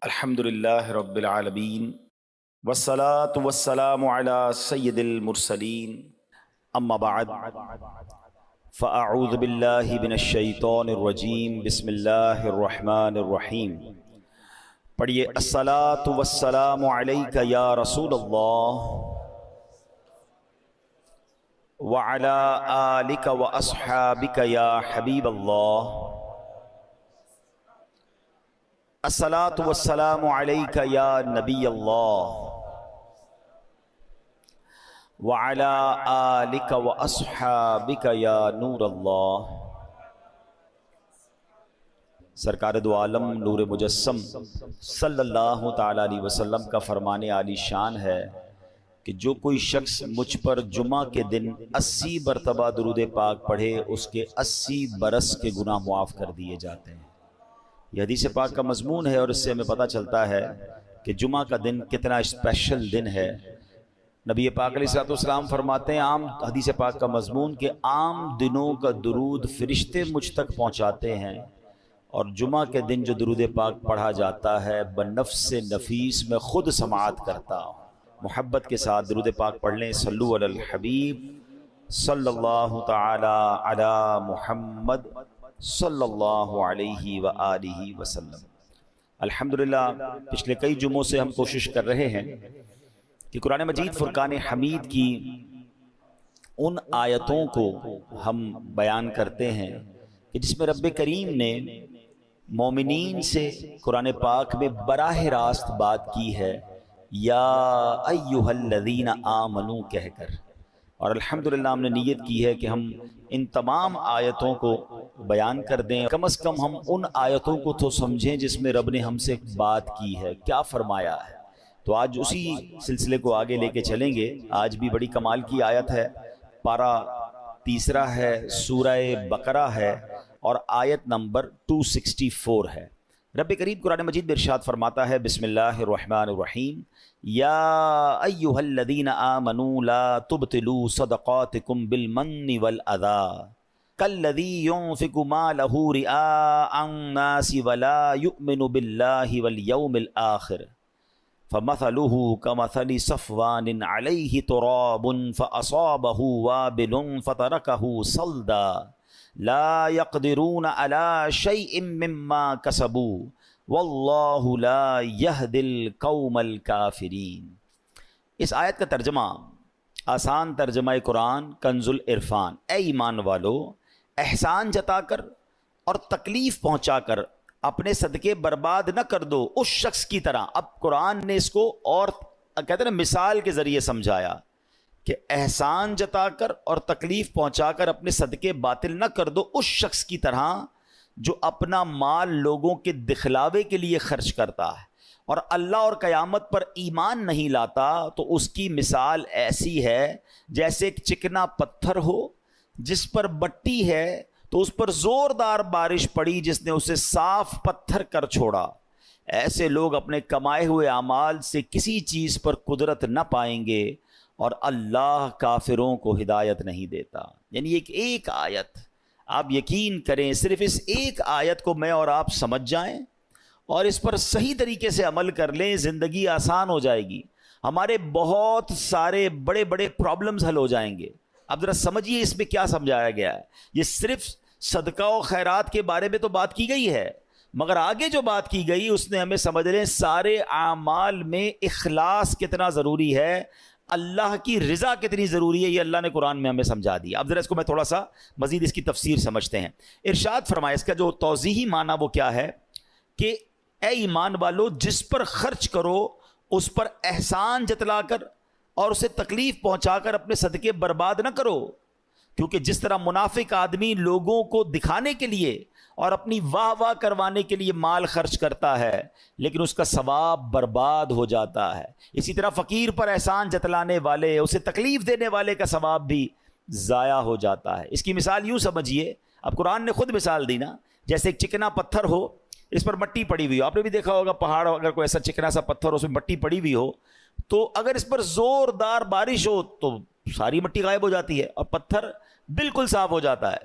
الحمدللہ رب العالمین والصلاة والسلام علی سید المرسلین اما بعد فاعوذ باللہ من الشیطان الرجیم بسم اللہ الرحمن الرحیم۔ پڑھیے الصلاة والسلام علیک یا رسول اللہ وعلی آلک واصحابک یا حبیب اللہ۔ الصلاۃ والسلام علیک یا نبی اللہ وعلی آلک واصحابک یا نور اللہ۔ سرکار دو عالم نور مجسم صلی اللہ تعالی علیہ وسلم کا فرمان عالی شان ہے کہ جو کوئی شخص مجھ پر جمعہ کے دن 80 مرتبہ درود پاک پڑھے اس کے 80 برس کے گناہ معاف کر دیے جاتے ہیں۔ یہ حدیث پاک کا مضمون ہے اور اس سے ہمیں پتہ چلتا ہے کہ جمعہ کا دن کتنا اسپیشل دن ہے۔ نبی پاک علیہ السلام فرماتے ہیں عام حدیث پاک کا مضمون کہ عام دنوں کا درود فرشتے مجھ تک پہنچاتے ہیں، اور جمعہ کے دن جو درود پاک پڑھا جاتا ہے بنفس نفیس میں خود سماعت کرتا ہوں۔ محبت کے ساتھ درود پاک پڑھ لیں۔ صلو علی الحبیب صلی اللہ تعالی علی محمد صلی اللہ علیہ وآلہ وسلم۔ الحمدللہ پچھلے کئی جمعوں سے ہم کوشش کر رہے ہیں کہ قرآن مجید فرقان حمید کی ان آیتوں کو ہم بیان کرتے ہیں کہ جس میں رب کریم نے مومنین سے قرآن پاک میں براہ راست بات کی ہے، یا ایہا الذین آمنو کہہ کر، اور الحمدللہ ہم نے نیت کی ہے کہ ہم ان تمام آیتوں کو بیان کر دیں، کم از کم ہم ان آیتوں کو تو سمجھیں جس میں رب نے ہم سے بات کی ہے، کیا فرمایا ہے۔ تو آج اسی سلسلے کو آگے لے کے چلیں گے۔ آج بھی بڑی کمال کی آیت ہے، پارہ تیسرا ہے، سورہ بقرہ ہے اور آیت نمبر 264 ہے۔ رب کریم قرآن مجید میں ارشاد فرماتا ہے، بسم اللہ الرحمن الرحیم، یا ایہا الذین آمنوا لا تبطلوا صدقاتکم بالمن والأذی کالذی ينفق مالہ رئاء الناس ولا یؤمن باللہ والیوم الآخر فمثلہ کمثل صفوان علیہ تراب فأصابہ وابل فترکہ صلدا لا يقدرون على شيء مما كسبوا واللہ لا يهدي القوم الكافرین۔ اس آیت کا ترجمہ، آسان ترجمہ قرآن کنز العرفان، اے ایمان والو احسان جتا کر اور تکلیف پہنچا کر اپنے صدقے برباد نہ کر دو اس شخص کی طرح۔ اب قرآن نے اس کو اور کہتے ہیں نا مثال کے ذریعے سمجھایا کہ احسان جتا کر اور تکلیف پہنچا کر اپنے صدقے باطل نہ کر دو اس شخص کی طرح جو اپنا مال لوگوں کے دکھلاوے کے لیے خرچ کرتا ہے اور اللہ اور قیامت پر ایمان نہیں لاتا، تو اس کی مثال ایسی ہے جیسے ایک چکنا پتھر ہو جس پر بٹی ہے تو اس پر زوردار بارش پڑی جس نے اسے صاف پتھر کر چھوڑا۔ ایسے لوگ اپنے کمائے ہوئے اعمال سے کسی چیز پر قدرت نہ پائیں گے اور اللہ کافروں کو ہدایت نہیں دیتا۔ یعنی ایک آیت، آپ یقین کریں صرف اس ایک آیت کو میں اور آپ سمجھ جائیں اور اس پر صحیح طریقے سے عمل کر لیں، زندگی آسان ہو جائے گی، ہمارے بہت سارے بڑے بڑے پرابلمز حل ہو جائیں گے۔ اب ذرا سمجھیے اس میں کیا سمجھایا گیا ہے۔ یہ صرف صدقہ و خیرات کے بارے میں تو بات کی گئی ہے، مگر آگے جو بات کی گئی اس نے ہمیں سمجھ لیں سارے اعمال میں اخلاص کتنا ضروری ہے، اللہ کی رضا کتنی ضروری ہے، یہ اللہ نے قرآن میں ہمیں سمجھا دیا۔ اب ذرا اس کو میں تھوڑا سا مزید اس کی تفسیر سمجھتے ہیں۔ ارشاد فرمائے، اس کا جو توضیحی معنی وہ کیا ہے کہ اے ایمان والو جس پر خرچ کرو اس پر احسان جتلا کر اور اسے تکلیف پہنچا کر اپنے صدقے برباد نہ کرو، کیونکہ جس طرح منافق آدمی لوگوں کو دکھانے کے لیے اور اپنی واہ واہ کروانے کے لیے مال خرچ کرتا ہے لیکن اس کا ثواب برباد ہو جاتا ہے، اسی طرح فقیر پر احسان جتلانے والے، اسے تکلیف دینے والے کا ثواب بھی ضائع ہو جاتا ہے۔ اس کی مثال یوں سمجھیے، اب قرآن نے خود مثال دی نا، جیسے ایک چکنا پتھر ہو، اس پر مٹی پڑی ہوئی ہو، آپ نے بھی دیکھا ہوگا پہاڑ اگر کوئی ایسا چکنا سا پتھر ہو اس میں مٹی پڑی ہوئی ہو تو اگر اس پر زوردار بارش ہو تو ساری مٹی غائب ہو جاتی ہے اور پتھر بالکل صاف ہو جاتا ہے۔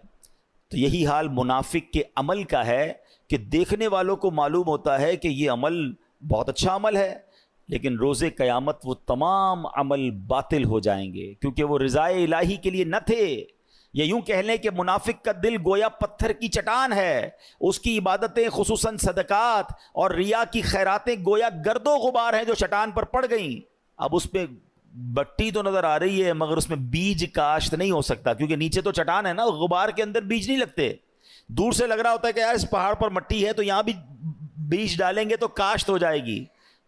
تو یہی حال منافق کے عمل کا ہے کہ دیکھنے والوں کو معلوم ہوتا ہے کہ یہ عمل بہت اچھا عمل ہے، لیکن روز قیامت وہ تمام عمل باطل ہو جائیں گے، کیونکہ وہ رضائے الہی کے لیے نہ تھے۔ یہ یوں کہہ لیں کہ منافق کا دل گویا پتھر کی چٹان ہے، اس کی عبادتیں خصوصاً صدقات اور ریا کی خیراتیں گویا گرد و غبار ہیں جو چٹان پر پڑ گئیں۔ اب اس پہ بٹی تو نظر آ رہی ہے مگر اس میں بیج کاشت نہیں ہو سکتا، کیونکہ نیچے تو چٹان ہے نا، غبار کے اندر بیج نہیں لگتے۔ دور سے لگ رہا ہوتا ہے کہ یار اس پہاڑ پر مٹی ہے تو یہاں بھی بیج ڈالیں گے تو کاشت ہو جائے گی۔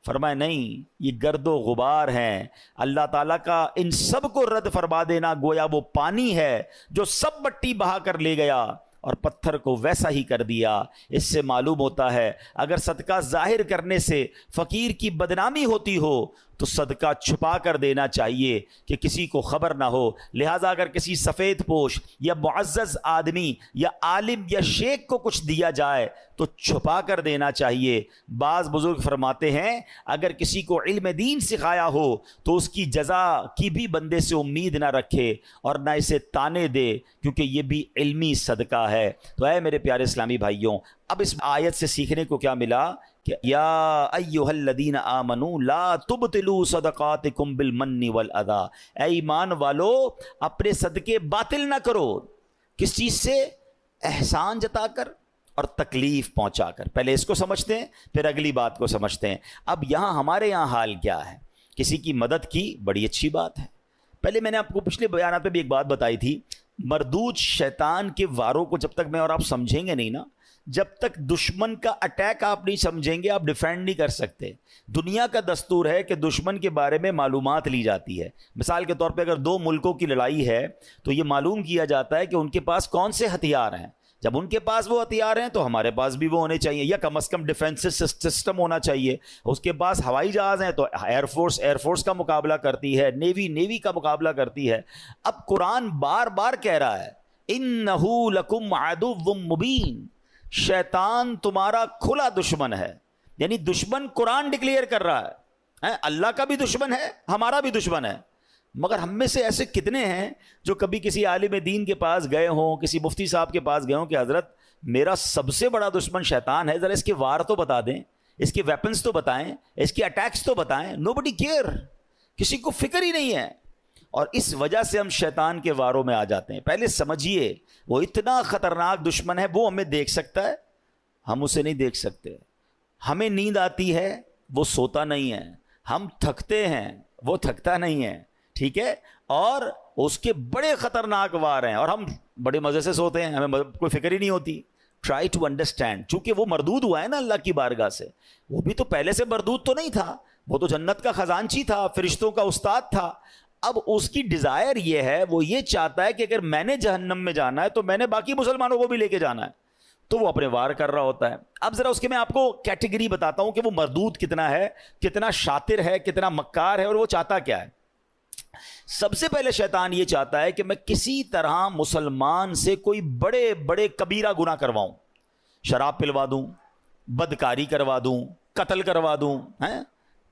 فرمایا نہیں، یہ گرد و غبار ہیں، اللہ تعالیٰ کا ان سب کو رد فرما دینا گویا وہ پانی ہے جو سب مٹی بہا کر لے گیا اور پتھر کو ویسا ہی کر دیا۔ اس سے معلوم ہوتا ہے اگر صدقہ ظاہر کرنے سے فقیر کی بدنامی ہوتی ہو تو صدقہ چھپا کر دینا چاہیے کہ کسی کو خبر نہ ہو۔ لہٰذا اگر کسی سفید پوش یا معزز آدمی یا عالم یا شیخ کو کچھ دیا جائے تو چھپا کر دینا چاہیے۔ بعض بزرگ فرماتے ہیں اگر کسی کو علم دین سکھایا ہو تو اس کی جزا کی بھی بندے سے امید نہ رکھے اور نہ اسے تانے دے، کیونکہ یہ بھی علمی صدقہ ہے۔ تو اے میرے پیارے اسلامی بھائیوں، اب اس آیت سے سیکھنے کو کیا ملا کہ یا ایھا الذین آمنوا لا تبطلوا صدقاتکم بالمن والاذی، اے ایمان والو اپنے صدقے باطل نہ کرو۔ کس چیز سے؟ احسان جتا کر اور تکلیف پہنچا کر۔ پہلے اس کو سمجھتے ہیں پھر اگلی بات کو سمجھتے ہیں۔ اب یہاں ہمارے یہاں حال کیا ہے؟ کسی کی مدد کی بڑی اچھی بات ہے۔ پہلے میں نے آپ کو پچھلے بیانات میں بھی ایک بات بتائی تھی، مردود شیطان کے واروں کو جب تک میں اور آپ سمجھیں گے نہیں نا، جب تک دشمن کا اٹیک آپ نہیں سمجھیں گے آپ ڈیفینڈ نہیں کر سکتے۔ دنیا کا دستور ہے کہ دشمن کے بارے میں معلومات لی جاتی ہے۔ مثال کے طور پہ اگر دو ملکوں کی لڑائی ہے تو یہ معلوم کیا جاتا ہے کہ ان کے پاس کون سے ہتھیار ہیں۔ جب ان کے پاس وہ ہتھیار ہیں تو ہمارے پاس بھی وہ ہونے چاہیے، یا کم از کم ڈیفینس سسٹم ہونا چاہیے۔ اس کے پاس ہوائی جہاز ہیں تو ایئر فورس کا مقابلہ کرتی ہے، نیوی کا مقابلہ کرتی ہے۔ اب قرآن بار بار کہہ رہا ہے اِنَّهُ لَكُمْ عَدُوٌّ مُّبِينٌ، شیطان تمہارا کھلا دشمن ہے۔ یعنی دشمن قرآن ڈکلیئر کر رہا ہے، اللہ کا بھی دشمن ہے ہمارا بھی دشمن ہے۔ مگر ہم میں سے ایسے کتنے ہیں جو کبھی کسی عالم دین کے پاس گئے ہوں، کسی مفتی صاحب کے پاس گئے ہوں کہ حضرت میرا سب سے بڑا دشمن شیطان ہے، ذرا اس کے وار تو بتا دیں، اس کے ویپنز تو بتائیں، اس کے اٹیکس تو بتائیں۔ نوبڈی کیئر، کسی کو فکر ہی نہیں ہے، اور اس وجہ سے ہم شیطان کے واروں میں آ جاتے ہیں۔ پہلے سمجھیے وہ اتنا خطرناک دشمن ہے، وہ ہمیں دیکھ سکتا ہے، ہم اسے نہیں دیکھ سکتے۔ ہمیں نیند آتی ہے، وہ سوتا نہیں ہے۔ ہم تھکتے ہیں، وہ تھکتا نہیں ہے، ٹھیک ہے، اور اس کے بڑے خطرناک وار ہیں، اور ہم بڑے مزے سے سوتے ہیں، ہمیں کوئی فکر ہی نہیں ہوتی۔ ٹرائی ٹو انڈرسٹینڈ، چونکہ وہ مردود ہوا ہے نا اللہ کی بارگاہ سے، وہ بھی تو پہلے سے مردود تو نہیں تھا، وہ تو جنت کا خزانچی تھا، فرشتوں کا استاد تھا۔ اب اس کی ڈیزائر یہ ہے، وہ یہ چاہتا ہے کہ اگر میں نے جہنم میں جانا ہے تو میں نے باقی مسلمانوں کو بھی لے کے جانا ہے، تو وہ اپنے وار کر رہا ہوتا ہے۔ اب ذرا اس کے میں آپ کو کیٹیگری بتاتا ہوں کہ وہ مردود کتنا ہے، کتنا شاطر ہے، کتنا مکار ہے، اور وہ چاہتا کیا ہے۔ سب سے پہلے شیطان یہ چاہتا ہے کہ میں کسی طرح مسلمان سے کوئی بڑے بڑے کبیرہ گناہ کرواؤں، شراب پلوا دوں، بدکاری کروا دوں، قتل کروا دوں،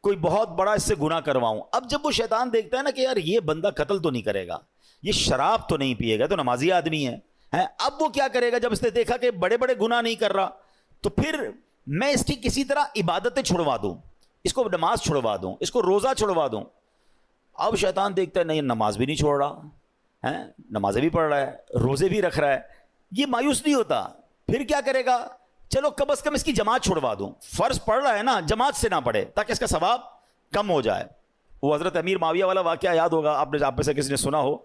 کوئی بہت بڑا اس سے گناہ کرواؤں۔ اب جب وہ شیطان دیکھتا ہے نا کہ یار یہ بندہ قتل تو نہیں کرے گا، یہ شراب تو نہیں پیے گا، تو نمازی آدمی ہے، اب وہ کیا کرے گا؟ جب اس نے دیکھا کہ بڑے بڑے گناہ نہیں کر رہا تو پھر میں اس کی کسی طرح عبادتیں چھڑوا دوں، اس کو نماز چھڑوا دوں، اس کو روزہ چھڑوا دوں۔ اب شیطان دیکھتا ہے نہیں نماز بھی نہیں چھوڑ رہا ہے، نمازیں بھی پڑھ رہا ہے، روزے بھی رکھ رہا ہے، یہ مایوس نہیں ہوتا، پھر کیا کرے گا؟ چلو کم از کم اس کی جماعت چھڑوا دوں، فرض پڑھ رہا ہے نا، جماعت سے نہ پڑھے تاکہ اس کا ثواب کم ہو جائے۔ وہ حضرت امیر معاویہ والا واقعہ یاد ہوگا آپ میں سے کسی نے سنا ہو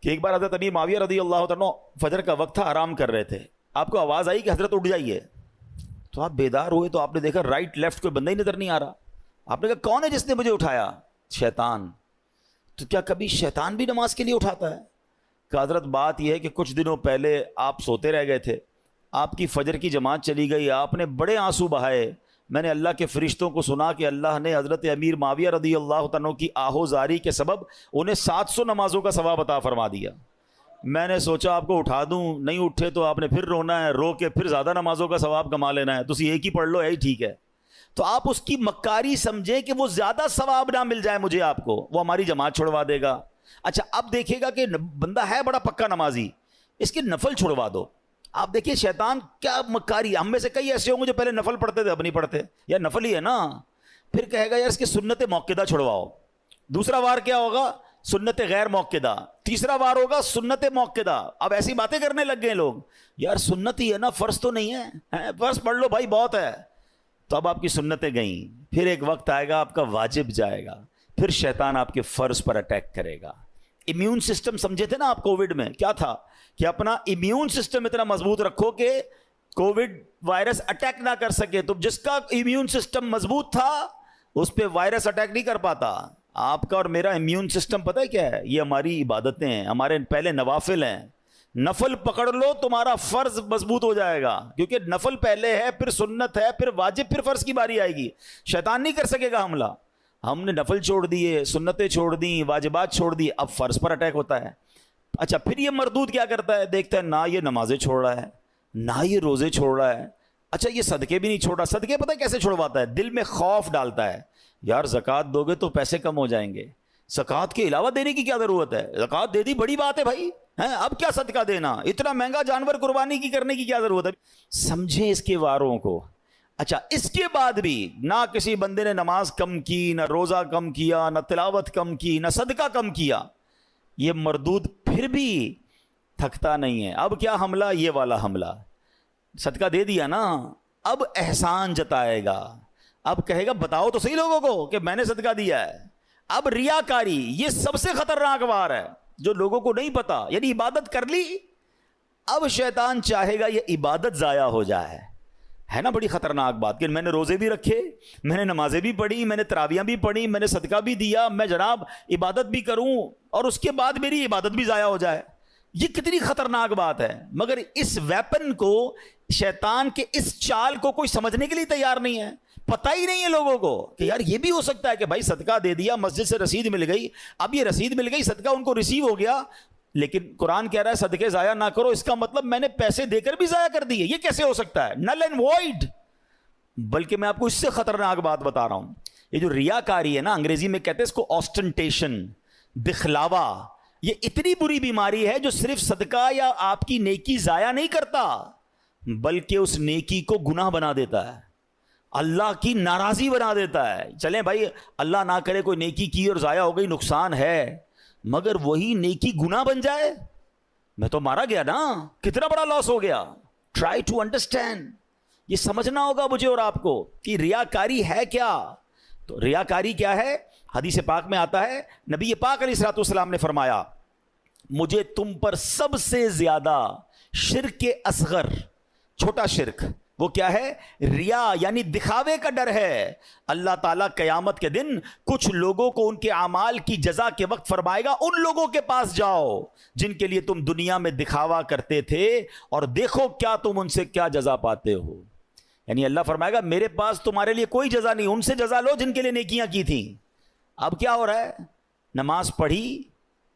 کہ ایک بار حضرت امیر معاویہ رضی اللہ تعالیٰ فجر کا وقت تھا، آرام کر رہے تھے، آپ کو آواز آئی کہ حضرت اٹھ جائیے، تو آپ بیدار ہوئے تو آپ نے دیکھا رائٹ لیفٹ کوئی بندہ ہی نظر نہیں آ رہا۔ آپ نے کہا کون ہے جس نے مجھے اٹھایا؟ شیطان۔ تو کیا کبھی شیطان بھی نماز کے لیے اٹھاتا ہے؟ کہ حضرت بات یہ ہے کہ کچھ دنوں پہلے آپ سوتے رہ گئے تھے، آپ کی فجر کی جماعت چلی گئی، آپ نے بڑے آنسو بہائے، میں نے اللہ کے فرشتوں کو سنا کہ اللہ نے حضرت امیر معاویہ رضی اللہ تعالیٰ کی آہو زاری کے سبب انہیں 700 نمازوں کا ثواب عطا فرما دیا۔ میں نے سوچا آپ کو اٹھا دوں، نہیں اٹھے تو آپ نے پھر رونا ہے، رو کے پھر زیادہ نمازوں کا ثواب کما لینا ہے، تو اسی ایک ہی پڑھ لو، یہی ٹھیک ہے۔ تو آپ اس کی مکاری سمجھیں کہ وہ زیادہ ثواب نہ مل جائے مجھے، آپ کو وہ ہماری جماعت چھڑوا دے گا۔ اچھا اب دیکھے گا کہ بندہ ہے بڑا پکا نمازی، اس کے نفل چھڑوا دو۔ آپ دیکھیے شیطان کیا مکاری. ہم میں سے کئی ایسے ہوں گے جو پہلے نفل پڑھتے تھے اب نہیں پڑھتے. یار نفل ہی ہے نا. پھر کہے گا یار اس کی سنت موقدہ چھڑواؤ. دوسرا وار کیا ہوگا؟ سنت غیر موقدہ. تیسرا وار ہوگا سنت موقدہ. اب ایسی باتیں کرنے لگ گئے لوگ. یار سنت ہی ہے نا, فرض تو نہیں ہے. فرض پڑھ لو بھائی بہت ہے. تو اب آپ کی سنتیں گئیں. پھر ایک وقت آئے گا آپ کا واجب جائے گا. پھر شیطان آپ کے فرض پر اٹیک کرے گا. امیون سسٹم سمجھے تھے نا آپ کووڈ میں کیا تھا کہ اپنا امیون سسٹم اتنا مضبوط رکھو کہ کووڈ وائرس اٹیک نہ کر سکے. تو جس کا امیون سسٹم مضبوط تھا اس پہ وائرس اٹیک نہیں کر پاتا. آپ کا اور میرا امیون سسٹم پتہ ہے کیا ہے؟ یہ ہماری عبادتیں ہیں, ہمارے پہلے نوافل ہیں. نفل پکڑ لو تمہارا فرض مضبوط ہو جائے گا, کیونکہ نفل پہلے ہے, پھر سنت ہے, پھر واجب, پھر فرض کی باری آئے گی. شیطان نہیں کر سکے گا حملہ. ہم نے نفل چھوڑ دیے, سنتیں چھوڑ دی, واجبات چھوڑ دی, اب فرض پر اٹیک ہوتا ہے. اچھا پھر یہ مردود کیا کرتا ہے؟ دیکھتا ہے نہ یہ نمازیں چھوڑ رہا ہے, نہ یہ روزے چھوڑ رہا ہے. اچھا یہ صدقے بھی نہیں چھوڑ رہا. صدقے پتہ ہے کیسے چھوڑواتا ہے؟ دل میں خوف ڈالتا ہے, یار زکوٰۃ دو گے تو پیسے کم ہو جائیں گے, زکوٰۃ کے علاوہ دینے کی کیا ضرورت ہے؟ زکوٰۃ دے دی بڑی بات ہے بھائی, اب کیا صدقہ دینا, اتنا مہنگا جانور قربانی کی کرنے کی کیا ضرورت ہے؟ سمجھیں اس کے واروں کو. اچھا اس کے بعد بھی نہ کسی بندے نے نماز کم کی, نہ روزہ کم کیا, نہ تلاوت کم کی, نہ صدقہ کم کیا. یہ مردود پھر بھی تھکتا نہیں ہے. اب کیا حملہ؟ یہ والا حملہ. صدقہ دے دیا نا, اب احسان جتائے گا. اب کہے گا بتاؤ تو صحیح لوگوں کو کہ میں نے صدقہ دیا ہے. اب ریاکاری یہ سب سے خطرناک وار ہے جو لوگوں کو نہیں پتا. یعنی عبادت کر لی, اب شیطان چاہے گا یہ عبادت ضائع ہو جائے. ہے نا بڑی خطرناک بات کہ میں نے روزے بھی رکھے, میں نے نمازیں بھی پڑھی, میں نے تراویحیں بھی پڑھی, میں نے صدقہ بھی دیا, میں جناب عبادت بھی کروں, اور اس کے بعد میری عبادت بھی ضائع ہو جائے. یہ کتنی خطرناک بات ہے. مگر اس ویپن کو, شیطان کے اس چال کو کوئی سمجھنے کے لیے تیار نہیں ہے. پتہ ہی نہیں ہے لوگوں کو کہ یار یہ بھی ہو سکتا ہے کہ بھائی صدقہ دے دیا, مسجد سے رسید مل گئی, اب یہ رسید مل گئی, صدقہ ان کو ریسیو ہو گیا, لیکن قرآن کہہ رہا ہے صدقے ضائع نہ کرو. اس کا مطلب میں نے پیسے دے کر بھی ضائع کر دیے. یہ کیسے ہو سکتا ہے؟ Null and void. بلکہ میں آپ کو اس سے خطرناک بات بتا رہا ہوں. یہ جو ریاکاری ہے نا, انگریزی میں کہتے ہیں اس کو آسٹنٹیشن, دکھلاوا. یہ اتنی بری بیماری ہے جو صرف صدقہ یا آپ کی نیکی ضائع نہیں کرتا, بلکہ اس نیکی کو گناہ بنا دیتا ہے, اللہ کی ناراضی بنا دیتا ہے. چلیں بھائی اللہ نہ کرے کوئی نیکی کی اور ضائع ہو گئی, نقصان ہے, مگر وہی نیکی گناہ بن جائے, میں تو مارا گیا نا, کتنا بڑا لاس ہو گیا. Try to understand. یہ سمجھنا ہوگا مجھے اور آپ کو کہ ریاکاری ہے کیا. تو ریاکاری کیا ہے؟ حدیث پاک میں آتا ہے, نبی پاک علیہ الصلوۃ والسلام نے فرمایا مجھے تم پر سب سے زیادہ شرک اصغر, چھوٹا شرک, وہ کیا ہے؟ ریا, یعنی دکھاوے کا ڈر ہے. اللہ تعالیٰ قیامت کے دن کچھ لوگوں کو ان کے اعمال کی جزا کے وقت فرمائے گا ان لوگوں کے پاس جاؤ جن کے لیے تم دنیا میں دکھاوا کرتے تھے, اور دیکھو کیا تم ان سے کیا جزا پاتے ہو. یعنی اللہ فرمائے گا میرے پاس تمہارے لیے کوئی جزا نہیں, ان سے جزا لو جن کے لیے نیکیاں کی تھیں. اب کیا ہو رہا ہے؟ نماز پڑھی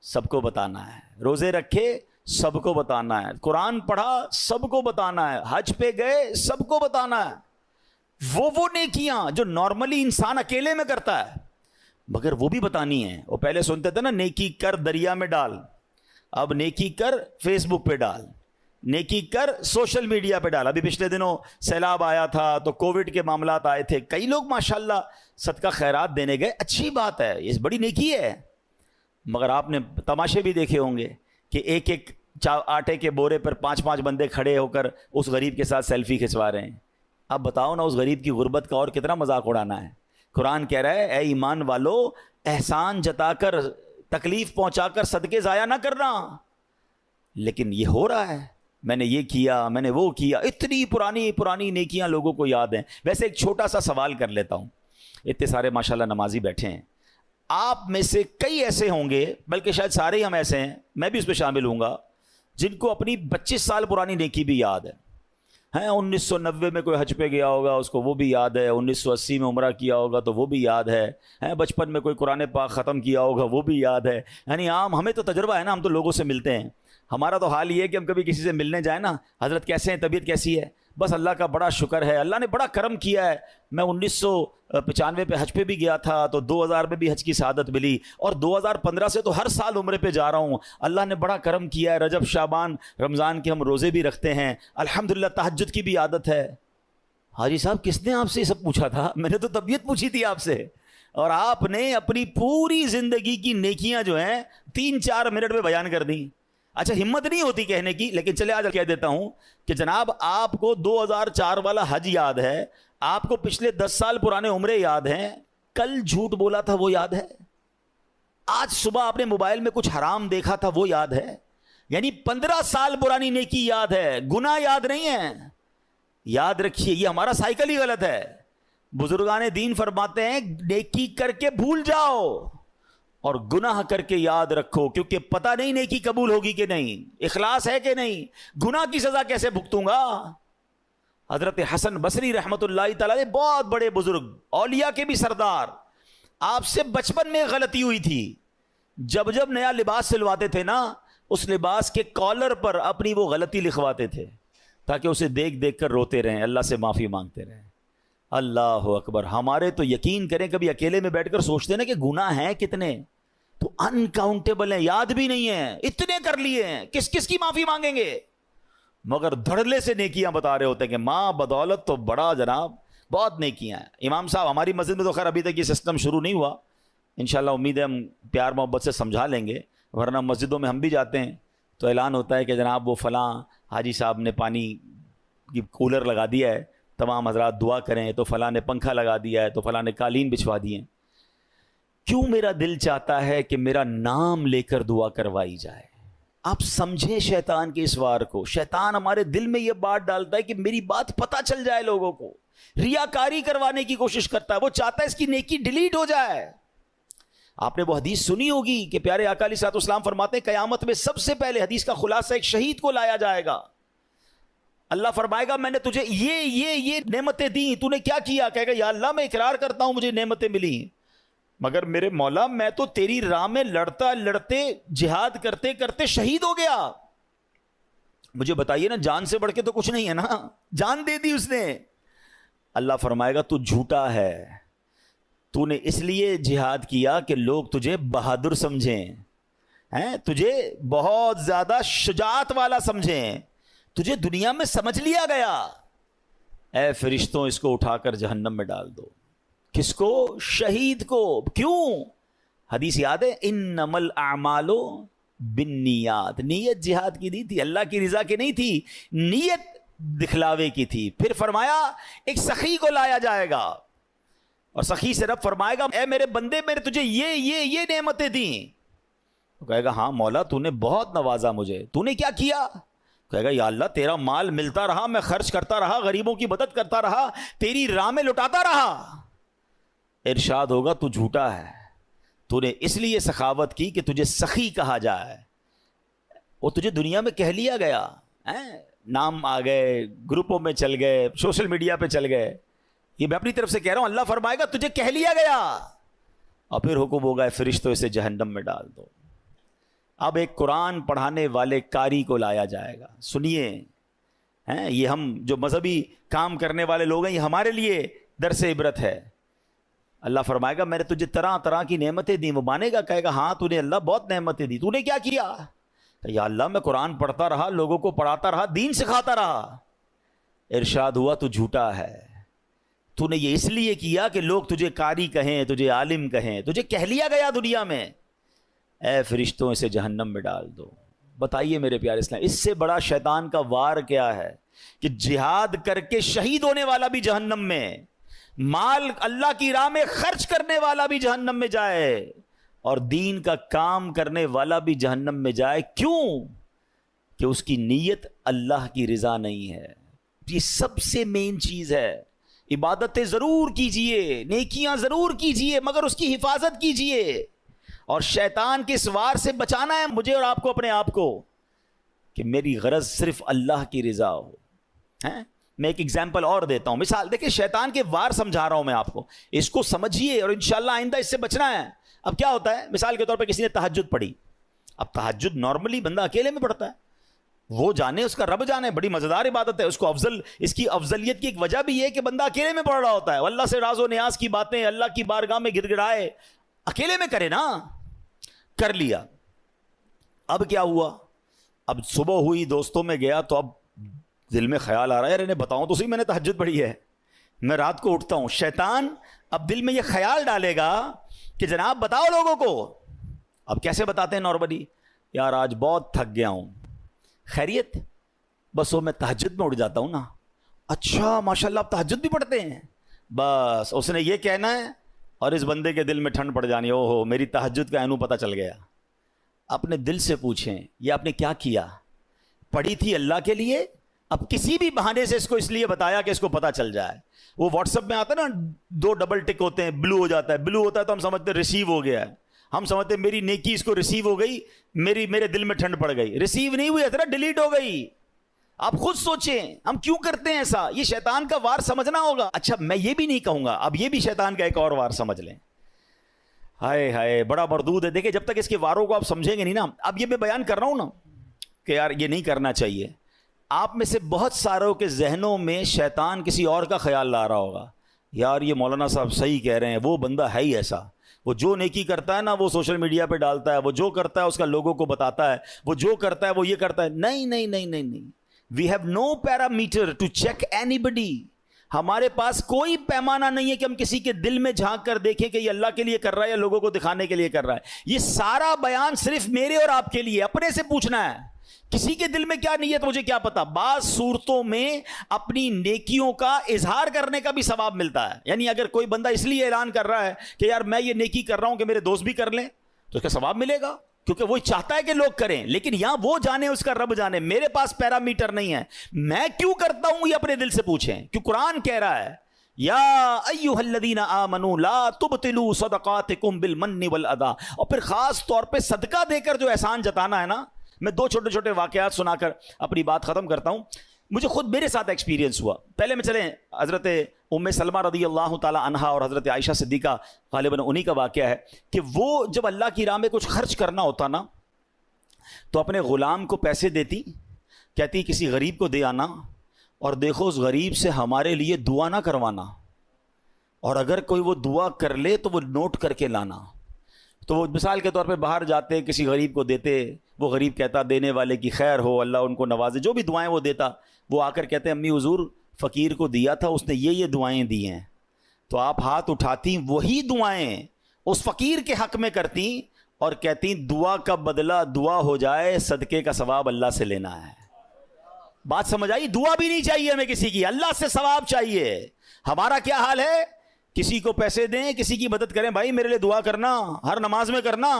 سب کو بتانا ہے, روزے رکھے سب کو بتانا ہے, قرآن پڑھا سب کو بتانا ہے, حج پہ گئے سب کو بتانا ہے. وہ نیکیاں جو نارملی انسان اکیلے میں کرتا ہے مگر وہ بھی بتانی ہے. وہ پہلے سنتے تھے نا نیکی کر دریا میں ڈال, اب نیکی کر فیس بک پہ ڈال, نیکی کر سوشل میڈیا پہ ڈال. ابھی پچھلے دنوں سیلاب آیا تھا تو کووڈ کے معاملات آئے تھے, کئی لوگ ماشاءاللہ صدقہ خیرات دینے گئے, اچھی بات ہے, یہ بڑی نیکی ہے. مگر آپ نے تماشے بھی دیکھے ہوں گے کہ ایک ایک آٹے کے بورے پر 5-5 بندے کھڑے ہو کر اس غریب کے ساتھ سیلفی کھنچوا رہے ہیں. اب بتاؤ نا اس غریب کی غربت کا اور کتنا مذاق اڑانا ہے. قرآن کہہ رہا ہے اے ایمان والو احسان جتا کر, تکلیف پہنچا کر صدقے ضائع نہ کرنا. لیکن یہ ہو رہا ہے, میں نے یہ کیا, میں نے وہ کیا, اتنی پرانی پرانی نیکیاں لوگوں کو یاد ہیں. ویسے ایک چھوٹا سا سوال کر لیتا ہوں, اتنے سارے ماشاءاللہ نمازی بیٹھے ہیں, آپ میں سے کئی ایسے ہوں گے, بلکہ شاید سارے ہی ہم ایسے ہیں, میں بھی اس پہ شامل ہوں گا, جن کو اپنی 25 سال پرانی نیکی بھی یاد ہے. 1990 میں کوئی حج پہ گیا ہوگا اس کو وہ بھی یاد ہے, 1980 میں عمرہ کیا ہوگا تو وہ بھی یاد ہے, بچپن میں کوئی قرآن پاک ختم کیا ہوگا وہ بھی یاد ہے. یعنی عام ہمیں تو تجربہ ہے نا, ہم تو لوگوں سے ملتے ہیں. ہمارا تو حال یہ ہے کہ ہم کبھی کسی سے ملنے جائیں نا, حضرت کیسے ہیں, طبیعت کیسی ہے, بس اللہ کا بڑا شکر ہے, اللہ نے بڑا کرم کیا ہے. میں 1995 پہ حج پہ بھی گیا تھا تو 2000 میں بھی حج کی سعادت ملی, اور 2015 سے تو ہر سال عمرے پہ جا رہا ہوں. اللہ نے بڑا کرم کیا ہے, رجب شعبان رمضان کے ہم روزے بھی رکھتے ہیں, الحمدللہ تہجد کی بھی عادت ہے. حاجی صاحب کس نے آپ سے یہ سب پوچھا تھا؟ میں نے تو طبیعت پوچھی تھی آپ سے, اور آپ نے اپنی پوری زندگی کی نیکیاں جو ہیں 3-4 منٹ میں بیان کر دیں. اچھا ہمت نہیں ہوتی کہنے کی, لیکن چلے آج کہہ دیتا ہوں کہ جناب آپ کو 2004 والا حج یاد ہے, آپ کو پچھلے 10 سال پرانے عمرے یاد ہیں, کل جھوٹ بولا تھا وہ یاد ہے, آج صبح آپ نے موبائل میں کچھ حرام دیکھا تھا وہ یاد ہے, یعنی 15 سال پرانی نیکی یاد ہے, گناہ یاد نہیں ہے. یاد رکھیے یہ ہمارا سائیکل ہی غلط ہے. بزرگان دین فرماتے ہیں نیکی کر کے بھول جاؤ اور گناہ کر کے یاد رکھو, کیونکہ پتہ نہیں نیکی قبول ہوگی کہ نہیں, اخلاص ہے کہ نہیں, گناہ کی سزا کیسے بھگتوں گا. حضرت حسن بصری رحمت اللہ تعالی بہت بڑے بزرگ, اولیاء کے بھی سردار, آپ سے بچپن میں غلطی ہوئی تھی. جب جب نیا لباس سلواتے تھے نا, اس لباس کے کالر پر اپنی وہ غلطی لکھواتے تھے تاکہ اسے دیکھ دیکھ کر روتے رہیں, اللہ سے معافی مانگتے رہیں. اللہ اکبر. ہمارے تو یقین کریں کبھی اکیلے میں بیٹھ کر سوچتے ہیں نا کہ گناہ ہیں کتنے, تو انکاؤنٹیبل ہیں, یاد بھی نہیں ہیں, اتنے کر لیے ہیں, کس کس کی معافی مانگیں گے, مگر دھڑلے سے نیکیاں بتا رہے ہوتے ہیں کہ ماں بدولت تو بڑا جناب بہت نیکیاں ہیں. امام صاحب ہماری مسجد میں تو خیر ابھی تک یہ سسٹم شروع نہیں ہوا, انشاءاللہ امید ہے ہم پیار محبت سے سمجھا لیں گے, ورنہ مسجدوں میں ہم بھی جاتے ہیں تو اعلان ہوتا ہے کہ جناب وہ فلاں حاجی صاحب نے پانی کی کولر لگا دیا ہے, تمام حضرات دعا کریں, تو فلاں نے پنکھا لگا دیا ہے, تو فلاں نے قالین بچھوا دیے. کیوں میرا دل چاہتا ہے کہ میرا نام لے کر دعا کروائی جائے. آپ سمجھیں شیطان کے اس وار کو. شیطان ہمارے دل میں یہ بات ڈالتا ہے کہ میری بات پتہ چل جائے لوگوں کو, ریاکاری کروانے کی کوشش کرتا ہے, وہ چاہتا ہے اس کی نیکی ڈیلیٹ ہو جائے. آپ نے وہ حدیث سنی ہوگی کہ پیارے آقا علیہ الصلوۃ والسلام فرماتے ہیں قیامت میں سب سے پہلے, حدیث کا خلاصہ, ایک شہید کو لایا جائے گا. اللہ فرمائے گا میں نے تجھے یہ نعمتیں دیں, تو نے کیا کیا؟ کہے گا یا اللہ میں اقرار کرتا ہوں مجھے نعمتیں ملی, مگر میرے مولا میں تو تیری راہ میں لڑتے جہاد کرتے کرتے شہید ہو گیا. مجھے بتائیے نا, جان سے بڑھ کے تو کچھ نہیں ہے نا, جان دے دی اس نے. اللہ فرمائے گا تو جھوٹا ہے, تو نے اس لیے جہاد کیا کہ لوگ تجھے بہادر سمجھیں, تجھے بہت زیادہ شجاعت والا سمجھیں, تجھے دنیا میں سمجھ لیا گیا. اے فرشتوں اس کو اٹھا کر جہنم میں ڈال دو. کس کو؟ شہید کو. کیوں؟ حدیث یاد ہے, انما الاعمال بالنیات. نیت جہاد کی نہیں تھی, اللہ کی رضا کی نہیں تھی, نیت دکھلاوے کی تھی. پھر فرمایا ایک سخی کو لایا جائے گا, اور سخی سے رب فرمائے گا اے میرے بندے میں نے تجھے یہ نعمتیں دیں. تو کہے گا ہاں مولا تو نے بہت نوازا مجھے, تو نے کیا کیا؟ کہے گا یا اللہ تیرا مال ملتا رہا, میں خرچ کرتا رہا, غریبوں کی مدد کرتا رہا, تیری راہ میں لٹاتا رہا. ارشاد ہوگا تو جھوٹا ہے, تو نے اس لیے سخاوت کی کہ تجھے سخی کہا جائے, وہ تجھے دنیا میں کہہ لیا گیا, نام آ گئے, گروپوں میں چل گئے, سوشل میڈیا پہ چل گئے. یہ میں اپنی طرف سے کہہ رہا ہوں, اللہ فرمائے گا تجھے کہہ لیا گیا, اور پھر حکم ہوگا فرشتوں اسے جہنم میں ڈال دو. اب ایک قرآن پڑھانے والے قاری کو لایا جائے گا. سنیے, یہ ہم جو مذہبی کام کرنے والے لوگ ہیں, یہ ہمارے لیے درس عبرت ہے. اللہ فرمائے گا میں نے تجھے طرح طرح کی نعمتیں دی. وہ مانے گا, کہے گا ہاں تو نے اللہ بہت نعمتیں دی, تو نے کیا کیا؟ یا اللہ میں قرآن پڑھتا رہا, لوگوں کو پڑھاتا رہا, دین سکھاتا رہا. ارشاد ہوا تو جھوٹا ہے, تو نے یہ اس لیے کیا کہ لوگ تجھے قاری کہیں, تجھے عالم کہیں, تجھے کہہ لیا گیا دنیا میں. اے فرشتوں اسے جہنم میں ڈال دو. بتائیے میرے پیارے اسلام, اس سے بڑا شیطان کا وار کیا ہے کہ جہاد کر کے شہید ہونے والا بھی جہنم میں, مال اللہ کی راہ میں خرچ کرنے والا بھی جہنم میں جائے, اور دین کا کام کرنے والا بھی جہنم میں جائے. کیوں؟ کہ اس کی نیت اللہ کی رضا نہیں ہے. یہ سب سے مین چیز ہے. عبادتیں ضرور کیجئے, نیکیاں ضرور کیجئے, مگر اس کی حفاظت کیجئے. اور شیطان کے اس وار سے بچانا ہے مجھے اور آپ کو, اپنے آپ کو, کہ میری غرض صرف اللہ کی رضا ہو. میں ایک ایگزامپل اور دیتا ہوں, مثال دیکھیں, شیطان کے وار سمجھا رہا ہوں میں آپ کو, اس کو سمجھیے اور انشاءاللہ آئندہ اس سے بچنا ہے. اب کیا ہوتا ہے, مثال کے طور پہ کسی نے تہجد پڑھی. اب تہجد نارملی بندہ اکیلے میں پڑھتا ہے, وہ جانے، اس کا رب جانے. بڑی مزیدار عبادت ہے. اس کو اس کی افضلیت کی ایک وجہ بھی یہ کہ بندہ اکیلے میں پڑھ رہا ہوتا ہے. اللہ سے راز و نیاز کی باتیں اللہ کی بارگاہ میں گڑ گڑائے، اکیلے میں کرے نا. کر لیا. اب کیا ہوا؟ اب صبح ہوئی، دوستوں میں گیا، تو اب دل میں خیال آ رہا ہے یار انہیں بتاؤں تو صحیح میں نے تہجد پڑھی ہے، میں رات کو اٹھتا ہوں. شیطان اب دل میں یہ خیال ڈالے گا کہ جناب بتاؤ لوگوں کو. اب کیسے بتاتے ہیں نارملی؟ یار آج بہت تھک گیا ہوں. خیریت؟ بس وہ میں تہجد میں اٹھ جاتا ہوں نا. اچھا ماشاءاللہ آپ تہجد بھی پڑھتے ہیں؟ بس اس نے یہ کہنا ہے اور اس بندے کے دل میں ٹھنڈ پڑ جانی، او ہو میری تہجد کا اینو پتہ چل گیا. اپنے دل سے پوچھیں یہ آپ نے کیا کیا؟ پڑھی تھی اللہ کے لیے، اب کسی بھی بہانے سے اس کو اس لیے بتایا کہ اس کو پتہ چل جائے. وہ واٹس ایپ میں آتا ہے نا، 2 ڈبل ٹک ہوتے ہیں، بلو ہو جاتا ہے. بلو ہوتا ہے تو ہم سمجھتے ہیں ریسیو ہو گیا ہے، ہم سمجھتے ہیں میری نیکی اس کو ریسیو ہو گئی، میرے دل میں ٹھنڈ پڑ گئی. ریسیو نہیں ہوئی، اتنا ڈیلیٹ ہو گئی. آپ خود سوچیں ہم کیوں کرتے ہیں ایسا. یہ شیطان کا وار سمجھنا ہوگا. اچھا میں یہ بھی نہیں کہوں گا، اب یہ بھی شیطان کا ایک اور وار سمجھ لیں. ہائے ہائے بڑا مردود ہے. دیکھیں جب تک اس کے واروں کو آپ سمجھیں گے نہیں نا. اب یہ میں بیان کر رہا ہوں نا کہ یار یہ نہیں کرنا چاہیے. آپ میں سے بہت ساروں کے ذہنوں میں شیطان کسی اور کا خیال لا رہا ہوگا، یار یہ مولانا صاحب صحیح کہہ رہے ہیں، وہ بندہ ہے ہی ایسا، وہ جو نیکی کرتا ہے نا وہ سوشل میڈیا پہ ڈالتا ہے، وہ جو کرتا ہے اس کا لوگوں کو بتاتا ہے، وہ جو کرتا ہے وہ یہ کرتا ہے. نہیں نہیں نہیں نہیں نہیں. We have no parameter to check anybody. ہمارے پاس کوئی پیمانہ نہیں ہے کہ ہم کسی کے دل میں جھانک کر دیکھیں کہ یہ اللہ کے لیے کر رہا ہے یا لوگوں کو دکھانے کے لیے کر رہا ہے. یہ سارا بیان صرف میرے اور آپ کے لیے. اپنے سے پوچھنا ہے کسی کے دل میں کیا نیت مجھے کیا پتا. بعض صورتوں میں اپنی نیکیوں کا اظہار کرنے کا بھی ثواب ملتا ہے. یعنی اگر کوئی بندہ اس لیے اعلان کر رہا ہے کہ یار میں یہ نیکی کر رہا ہوں کہ میرے دوست بھی کر لیں، تو اس کا ثواب ملے گا، کیونکہ وہ چاہتا ہے کہ لوگ کریں. لیکن یہاں وہ جانے اس کا رب جانے. میرے پاس پیرامیٹر نہیں ہے. میں کیوں کرتا ہوں یہ اپنے دل سے پوچھیں. کیوں قرآن کہہ رہا ہے یا ایھا الذین آمنوا لا تبطلوا صدقاتکم بالمن والاذی. اور پھر خاص طور پہ صدقہ دے کر جو احسان جتانا ہے نا. میں 2 چھوٹے چھوٹے واقعات سنا کر اپنی بات ختم کرتا ہوں. مجھے خود میرے ساتھ ایکسپیرینس ہوا. پہلے میں چلیں حضرت ام سلمہ رضی اللہ تعالی عنہا اور حضرت عائشہ صدیقہ غالباً انہی کا واقعہ ہے کہ وہ جب اللہ کی راہ میں کچھ خرچ کرنا ہوتا نا تو اپنے غلام کو پیسے دیتی، کہتی کسی غریب کو دے آنا، اور دیکھو اس غریب سے ہمارے لیے دعا نہ کروانا، اور اگر کوئی وہ دعا کر لے تو وہ نوٹ کر کے لانا. تو وہ مثال کے طور پہ باہر جاتے کسی غریب کو دیتے، وہ غریب کہتا دینے والے کی خیر ہو، اللہ ان کو نوازے، جو بھی دعائیں وہ دیتا. وہ آ کر کہتے امی حضور فقیر کو دیا تھا، اس نے یہ دعائیں دی ہیں. تو آپ ہاتھ اٹھاتی وہی دعائیں اس فقیر کے حق میں کرتی اور کہتی دعا کا بدلہ دعا ہو جائے، صدقے کا ثواب اللہ سے لینا ہے. بات سمجھ آئی؟ دعا بھی نہیں چاہیے ہمیں کسی کی، اللہ سے ثواب چاہیے. ہمارا کیا حال ہے؟ کسی کو پیسے دیں، کسی کی مدد کریں، بھائی میرے لیے دعا کرنا، ہر نماز میں کرنا.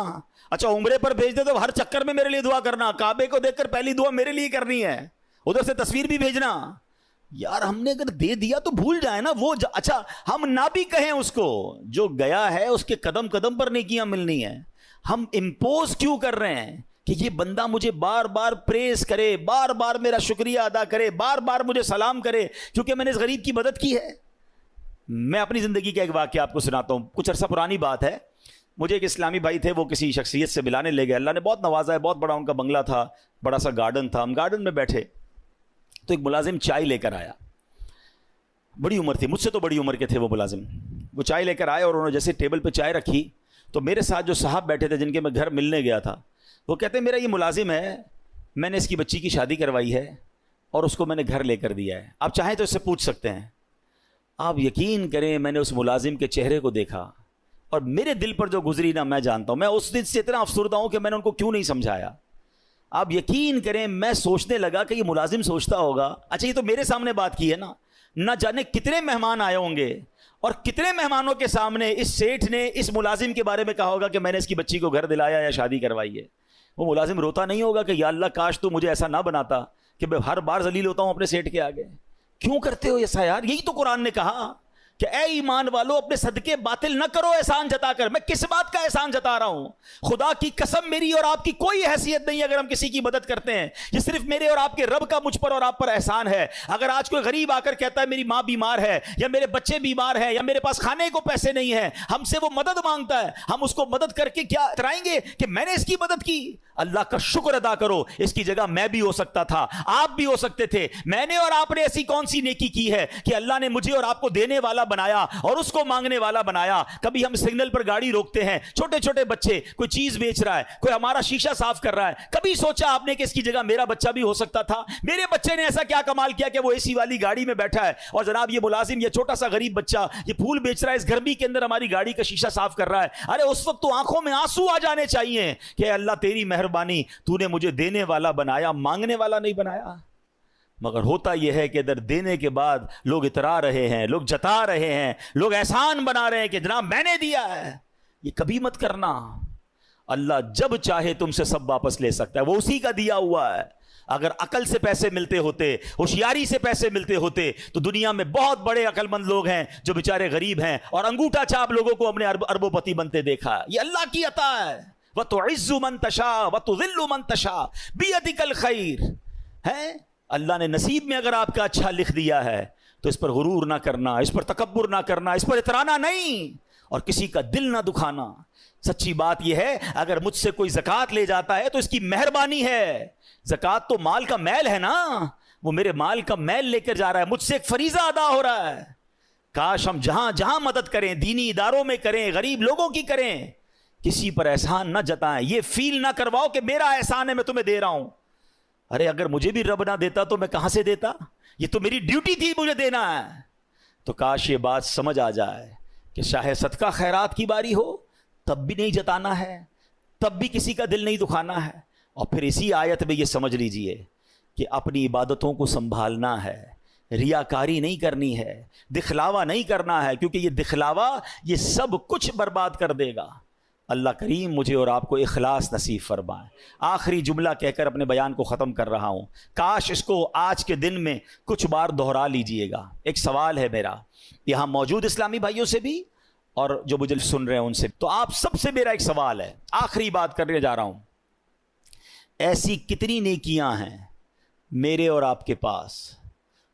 اچھا عمرے پر بھیج دے تو ہر چکر میں میرے لیے دعا کرنا، کعبے کو دیکھ کر پہلی دعا میرے لیے کرنی ہے، ادھر سے تصویر بھی بھیجنا. یار ہم نے اگر دے دیا تو بھول جائے نا وہ اچھا ہم نہ بھی کہیں اس کو، جو گیا ہے اس کے قدم قدم پر نیکیاں ملنی ہیں. ہم امپوز کیوں کر رہے ہیں کہ یہ بندہ مجھے بار بار پریز کرے، بار بار میرا شکریہ ادا کرے، بار بار مجھے سلام کرے کیونکہ میں نے اس غریب کی مدد کی ہے. میں اپنی زندگی کا ایک واقعہ آپ کو سناتا ہوں. کچھ عرصہ پرانی بات ہے. مجھے ایک اسلامی بھائی تھے، وہ کسی شخصیت سے ملانے لے گئے. اللہ نے بہت نوازا ہے، بہت بڑا ان کا بنگلہ تھا، بڑا سا گارڈن تھا. ہم گارڈن میں بیٹھے تو ایک ملازم چائے لے کر آیا. بڑی عمر تھی، مجھ سے تو بڑی عمر کے تھے وہ ملازم. وہ چائے لے کر آئے اور انہوں نے جیسے ٹیبل پہ چائے رکھی تو میرے ساتھ جو صاحب بیٹھے تھے جن کے میں گھر ملنے گیا تھا، وہ کہتے ہیں میرا یہ ملازم ہے، میں نے اس کی بچی کی شادی کروائی ہے اور اس کو میں نے گھر لے کر دیا ہے، آپ چاہیں تو اس سے پوچھ سکتے ہیں. آپ یقین کریں میں نے اس ملازم کے چہرے کو دیکھا اور میرے دل پر جو گزری نا میں جانتا ہوں. میں اس دن سے اتنا افسردہ ہوں کہ میں نے ان کو کیوں نہیں سمجھایا. آپ یقین کریں میں سوچنے لگا کہ یہ ملازم سوچتا ہوگا اچھا یہ تو میرے سامنے بات کی ہے نا، نہ جانے کتنے مہمان آئے ہوں گے اور کتنے مہمانوں کے سامنے اس سیٹھ نے اس ملازم کے بارے میں کہا ہوگا کہ میں نے اس کی بچی کو گھر دلایا یا شادی کروائی ہے. وہ ملازم روتا نہیں ہوگا کہ یا اللہ کاش تو مجھے ایسا نہ بناتا کہ میں ہر بار ذلیل ہوتا ہوں اپنے سیٹھ کے آگے. کیوں کرتے ہو ایسا یار؟ یہی تو قرآن نے کہا کہ اے ایمان والو اپنے صدقے باطل نہ کرو احسان جتا کر. میں کس بات کا احسان جتا رہا ہوں؟ خدا کی قسم میری اور آپ کی کوئی حیثیت نہیں اگر ہم کسی کی مدد کرتے ہیں. یہ صرف میرے اور آپ کے رب کا مجھ پر اور آپ پر احسان ہے. اگر آج کوئی غریب آ کر کہتا ہے میری ماں بیمار ہے یا میرے بچے بیمار ہیں یا میرے پاس کھانے کو پیسے نہیں ہیں، ہم سے وہ مدد مانگتا ہے، ہم اس کو مدد کر کے کیا اترائیں گے کہ میں نے اس کی مدد کی؟ اللہ کا شکر ادا کرو، اس کی جگہ میں بھی ہو سکتا تھا، آپ بھی ہو سکتے تھے۔ میں نے اور آپ نے ایسی کون سی نیکی کی ہے کہ اللہ نے مجھے اور آپ کو دینے والا بنایا اور اس کو مانگنے والا بنایا؟ کبھی ہم سگنل پر گاڑی روکتے ہیں، چھوٹے چھوٹے بچے، کوئی چیز بیچ رہا ہے، کوئی ہمارا شیشہ صاف کر رہا ہے، کبھی سوچا آپ نے کہ اس کی جگہ میرا بچہ بھی ہو سکتا تھا؟ میرے بچے نے ایسا کیا کمال کیا کہ وہ اے سی والی گاڑی میں بیٹھا ہے، اور جناب یہ ملازم، یہ چھوٹا سا غریب بچہ یہ پھول بیچ رہا ہے، اس گرمی کے اندر ہماری گاڑی کا شیشہ صاف کر رہا ہے۔ ارے اس وقت تو آنکھوں میں آنسو آ جانے چاہیے کہ اللہ تیری مہربانی، تو نے مجھے دینے والا بنایا، مانگنے والا نہیں بنایا۔ مگر ہوتا یہ ہے کہ ادھر دینے کے بعد لوگ اترا رہے ہیں، لوگ جتا رہے ہیں، لوگ احسان بنا رہے ہیں کہ جناب میں نے دیا ہے۔ یہ کبھی مت کرنا، اللہ جب چاہے تم سے سب واپس لے سکتا ہے، وہ اسی کا دیا ہوا ہے۔ اگر عقل سے پیسے ملتے ہوتے، ہوشیاری سے پیسے ملتے ہوتے، تو دنیا میں بہت بڑے عقل مند لوگ ہیں جو بیچارے غریب ہیں اور انگوٹھا چھاپ لوگوں کو ہم نے اربوں پتی بنتے دیکھا۔ یہ اللہ کی عطا ہے۔ وَتُعِزُّ مَن تَشَاءُ وَتُذِلُّ مَن تَشَاءُ بِيَدِكَ الْخَيْرُ ہے۔ اللہ نے نصیب میں اگر آپ کا اچھا لکھ دیا ہے تو اس پر غرور نہ کرنا، اس پر تکبر نہ کرنا، اس پر اترانا نہیں، اور کسی کا دل نہ دکھانا۔ سچی بات یہ ہے، اگر مجھ سے کوئی زکوٰۃ لے جاتا ہے تو اس کی مہربانی ہے۔ زکوٰۃ تو مال کا میل ہے نا، وہ میرے مال کا میل لے کر جا رہا ہے، مجھ سے ایک فریضہ ادا ہو رہا ہے۔ کاش ہم جہاں جہاں مدد کریں، دینی اداروں میں کریں، غریب لوگوں کی کریں، کسی پر احسان نہ جتائیں، یہ فیل نہ کرواؤ کہ میرا احسان ہے میں تمہیں دے رہا ہوں۔ ارے اگر مجھے بھی رب نہ دیتا تو میں کہاں سے دیتا؟ یہ تو میری ڈیوٹی تھی، مجھے دینا ہے۔ تو کاش یہ بات سمجھ آ جائے کہ چاہے صدقہ خیرات کی باری ہو تب بھی نہیں جتانا ہے، تب بھی کسی کا دل نہیں دکھانا ہے۔ اور پھر اسی آیت میں یہ سمجھ لیجئے کہ اپنی عبادتوں کو سنبھالنا ہے، ریاکاری نہیں کرنی ہے، دکھلاوا نہیں کرنا ہے، کیونکہ یہ دکھلاوا یہ سب کچھ برباد کر دے گا۔ اللہ کریم مجھے اور آپ کو اخلاص نصیب فرمائے۔ آخری جملہ کہہ کر اپنے بیان کو ختم کر رہا ہوں، کاش اس کو آج کے دن میں کچھ بار دہرا لیجئے گا۔ ایک سوال ہے میرا یہاں موجود اسلامی بھائیوں سے بھی اور جو مجھے سن رہے ہیں ان سے، تو آپ سب سے میرا ایک سوال ہے، آخری بات کرنے جا رہا ہوں۔ ایسی کتنی نیکیاں ہیں میرے اور آپ کے پاس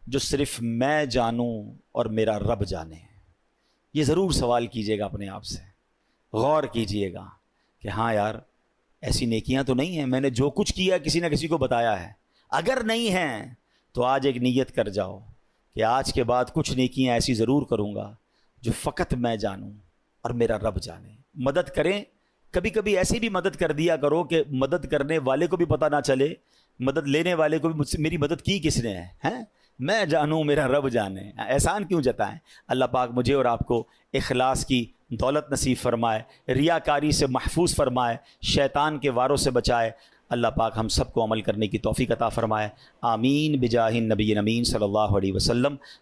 جو صرف میں جانوں اور میرا رب جانے؟ یہ ضرور سوال کیجئے گا اپنے آپ سے، غور کیجئے گا کہ ہاں یار ایسی نیکیاں تو نہیں ہیں، میں نے جو کچھ کیا کسی نہ کسی کو بتایا ہے۔ اگر نہیں ہیں تو آج ایک نیت کر جاؤ کہ آج کے بعد کچھ نیکیاں ایسی ضرور کروں گا جو فقط میں جانوں اور میرا رب جانے۔ مدد کریں، کبھی کبھی ایسی بھی مدد کر دیا کرو کہ مدد کرنے والے کو بھی پتہ نہ چلے، مدد لینے والے کو بھی مجھ سے میری مدد کی کس نے ہے، ہیں؟ میں جانوں میرا رب جانے۔ احسان کیوں جتائیں؟ اللہ پاک مجھے اور آپ کو اخلاص کی دولت نصیب فرمائے، ریاکاری سے محفوظ فرمائے، شیطان کے واروں سے بچائے۔ اللہ پاک ہم سب کو عمل کرنے کی توفیق عطا فرمائے۔ آمین بجاہ النبی امین صلی اللہ علیہ وسلم۔